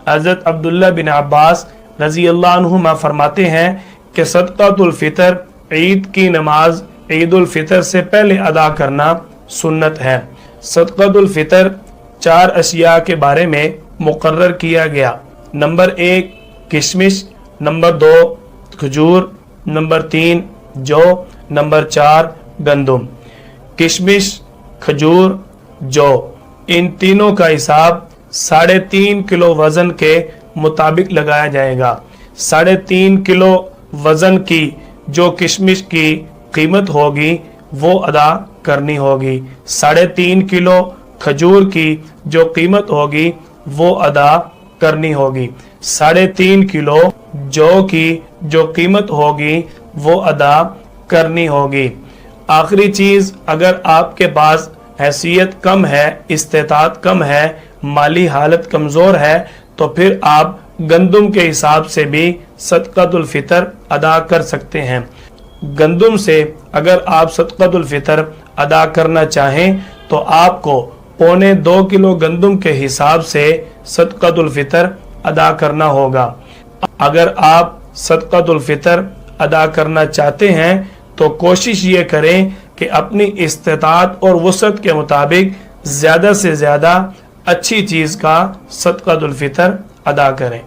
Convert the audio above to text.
حضرت عبداللہ بن عباس رضی اللہ عنہما فرماتے ہیں کہ صدقۃ الفطر عید کی نماز عید الفطر سے پہلے ادا کرنا سنت ہے۔ صدقۃ الفطر 4 اشیاء کے بارے میں مقرر کیا گیا۔ نمبر 1 کشمش، نمبر 2 کھجور، نمبر 3 جو، نمبر 4 گندم۔ کشمش، کھجور، جو، ان تینوں کا حساب 3.5 کلو وزن کے مطابق لگایا جائے گا۔ 3.5 کلو وزن کی جو کشمش کی قیمت ہوگی وہ ادا کرنی ہوگی۔ 3.5 کلو کھجور کی جو قیمت ہوگی وہ ادا کرنی ہوگی۔ 3.5 کلو جو کی جو قیمت ہوگی وہ ادا کرنی ہوگی۔ آخری چیز، اگر آپ کے پاس حیثیت کم ہے، استطاعت کم ہے، مالی حالت کمزور ہے، تو پھر آپ گندم کے حساب سے بھی صدقۃ الفطر ادا کر سکتے ہیں۔ گندم سے اگر آپ صدقۃ الفطر ادا کرنا چاہیں تو آپ کو 1.25 کلو گندم کے حساب سے صدقۃ الفطر ادا کرنا ہوگا۔ اگر آپ صدقۃ الفطر ادا کرنا چاہتے ہیں تو کوشش یہ کریں کہ اپنی استطاعت اور وسعت کے مطابق زیادہ سے زیادہ اچھی چیز کا صدقۃ الفطر ادا کریں۔